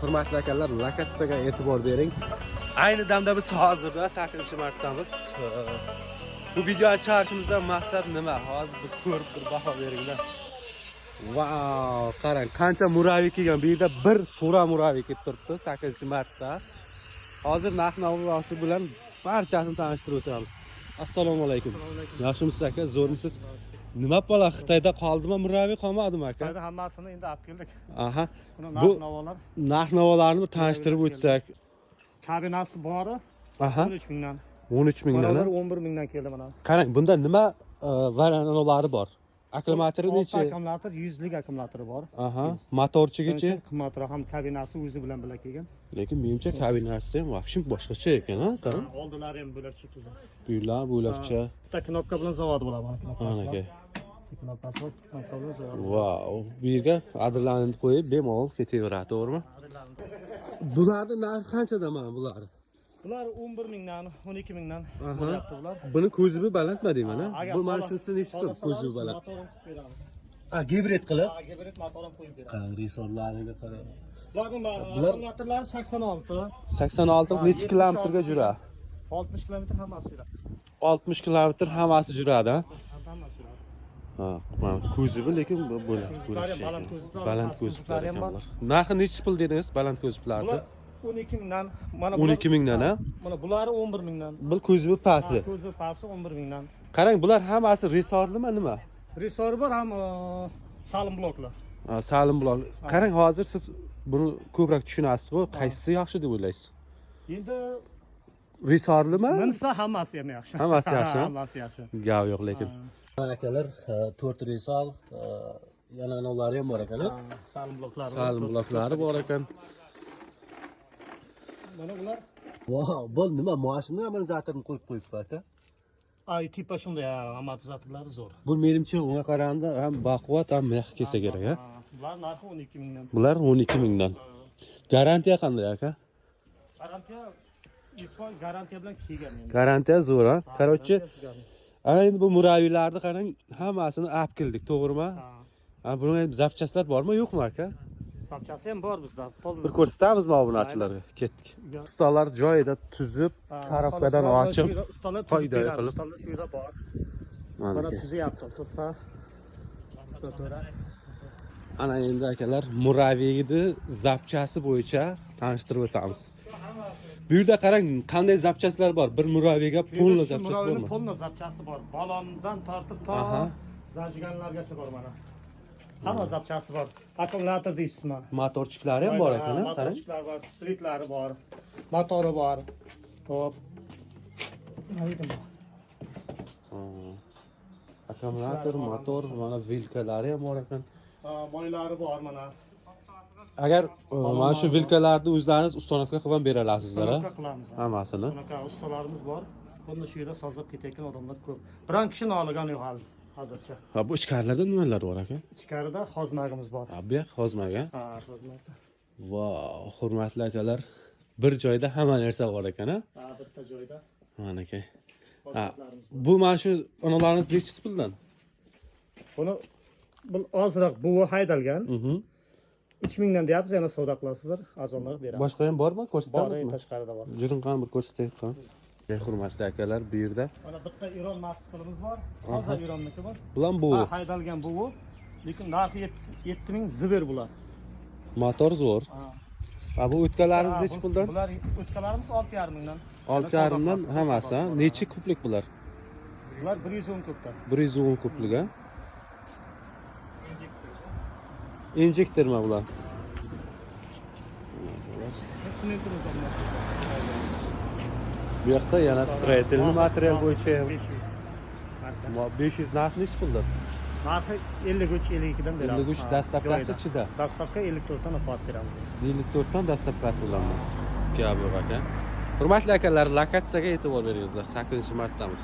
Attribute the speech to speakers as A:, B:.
A: Hurmatli akalar, lokatsiyaga e'tibor bering. Ayni damda biz hozirda 8-martdamiz. Bu video chiqarishimizdan maqsad nima? Hozir bir ko'rib bir baho beringlar. Wow, qarang, qancha muraviy kelgan. Bu yerda bir fura muraviy kelib turibdi 8-martda. Hozir narx-navosi bilan barchasini tanishtirib o'tamiz. Assalomu alaykum. Yaxshimisiz aka? Zo'rmisiz? Nima bola Xitoyda qoldimi, muraviy qolmadimi aka?
B: Xitoyda hammasini endi olib keldik.
A: Aha.
B: Bu
A: narx-navolarni tanishtirib o'tsak.
B: Kabinasi bori.
A: Aha.
B: 13 mingdan.
A: 13 mingdan.
B: 11 mingdan keldi mana.
A: Qarang, bunda nima variantlari bor? Akkumulyatori necha?
B: Akkumulyator 100 lik akkumulyatori bor.
A: Aha. Motorchigacha
B: qimmatroq ham kabinasi o'zi bilan kelgan.
A: Lekin menimcha kabinasi ham vaqtim boshqacha ekan, ha? Qarang.
B: Oldilari ham bo'lak chekildi.
A: Buylar bo'lakcha.
B: Bitta knopka bilan zavod bo'ladi mana knopkasi.
A: Ana aka.
B: Knopkasi bilan zavod.
A: Wow, bu yerga adlarni qo'yib bemalol ketaveradi, to'g'rimi? Bularning narxi qanchada mana bular?
B: Bular 11 mingdan, 12 mingdan bo'lyapti bular.
A: Buni ko'zibi balandmi deyman, ha? Bu mana shunisi nechisi ko'zibi baland? Gibrid qilib?
B: Gibrid motor ham qo'yib beramiz.
A: Qarang, resorlariga qarang.
B: Bularning akkumulyatorlari 86.
A: 86 necha kilometrga yuradi?
B: 60 kilometr hammasi yuradi.
A: 60 kilometr hammasi yuradi, ha?
B: Hammasi yuradi.
A: Ha, mana ko'zibi lekin bo'ladi, ko'rish. Baland ko'ziblar ekanlar. Narxi necha pul dedingiz baland ko'ziblarni?
B: 12 mingdan. Mana
A: 12 mingdan, ha?
B: Mana bulari 11 mingdan.
A: Bu ko'zibi pasi.
B: Ko'zibi pasi 11 mingdan.
A: Qarang, bular hammasi resorlimi nima?
B: Resor bor ham salim bloklar.
A: Salim blok. Qarang, hozir siz buni ko'proq tushunasiz-ku, qaysisi yaxshi deb o'ylaysiz?
B: Endi
A: resorlimi?
B: Minsa hammasi ham yaxshi.
A: Hammasi yaxshi.
B: Hammasi yaxshi.
A: Gap yo'q lekin. Akalar, 4 resor, yana nolari ham bor ekan, ha?
B: Salim bloklari.
A: Salim bloklari bor ekan.
B: Mana bular.
A: Wow, bu nima? Mashina amortizatorni qo'yib qo'yibdi aka.
B: Ay, tipa shunday amortizatorlari zo'r.
A: Bu menimcha unga qaraganda ham baquvvat, ham mix kelsa kerak, ha?
B: Bular narxi 12 mingdan.
A: Bular 12 mingdan. Garantiya qanday aka?
B: Garantiya 100% garantiya bilan kelgan endi.
A: Garantiya zo'r, ha? Qarochi, endi bu muraviylarni qarang, hammasini olib keldik, to'g'rimi? Ha. Bunga zapchastlar bormi, yo'qmi aka?
B: Zapchasi ham bor bizda.
A: Bir ko'rsatamizmi obunachilarga? Ketdik. Ustalar joyida tuzib, karobkadan ochib, qoida qilib.
B: Ustalar shu yerda bor. Mana tuzyapti usta.
A: Ana endi akalar, muraviyni zapchasi bo'yicha tanishtirib o'tamiz. Bu yerda qarang, qanday zapchastlar bor. Bir muraviyga polni zapchasi bormi?
B: Polni zapchasi bor. Balondan tortib to zajiganlargacha bor mana. Hamma zapchasi bor. Akkumulyator deysizmi?
A: Motorchiklari ham bor ekan, qarang.
B: Motorchiklar bor, slitlari bor, motori bor. Hop.
A: Akkumulyator, motor, mana vilkalari ham bor ekan.
B: Moylari bor mana.
A: Agar mana shu vilkalarni o'zlaringiz ustanovka qilib ham bera olasizlar, ha?
B: Qilamiz.
A: Hammasini.
B: Shunaqa ustalarimiz bor. Buni shu yerda sozlab ketayotgan odamlar ko'p. Biron kishini olgan yo'q hozircha.
A: Ha, bu ichkarilarda nimalar bor aka?
B: Ichkarida hozmagimiz bor.
A: Ha, bu yoq hozmaga.
B: Ha, hozmaga.
A: Wow, hurmatli akalar, bir joyda hamma narsa bor ekan, ha?
B: Ha, bitta joyda.
A: Mana aka. Ha, bu mana shu onalarimiz nechta puldan?
B: Buni ozroq buvi haydalgan. 3 mingdan deyapsiz, yana savdo qilasizlar, arzonroq beramiz.
A: Boshqa ham bormi? Ko'rsatamizmi?
B: Bor, tashqarida bor.
A: Juring qani bir ko'rsataylik qani. Hurmatli akalar, bu yerda
B: Mana bitta Iron maxs qilimiz bor. Hozir Ironniki bor.
A: bilan bu
B: haydalgan buvi. Lekin narxi 7000 ziver bular.
A: motor zo'r. Ha, bu o'tkalarimiz necha puldan?
B: Bular o'tkalarimiz 6,5 mingdan.
A: 6,5 dan hammasi, ha? Necha kublik bular?
B: Bular 110 kubdan.
A: 110 kublik, ha? Injektormi bular?
B: Simentimiz bor.
A: Bu yoqda yana stроительный material bo'yicha
B: 500.
A: 500 narx necha puldan?
B: Narxi 53-52 dan beramiz.
A: 53 dastavkasi ichida.
B: Dastavka 54 dan opat beramiz.
A: 54 dan dastavkasi bilan. Gap yo'q aka. Hurmatli akalar, lokatsiyaga e'tibor beringizlar. 8-martdamiz.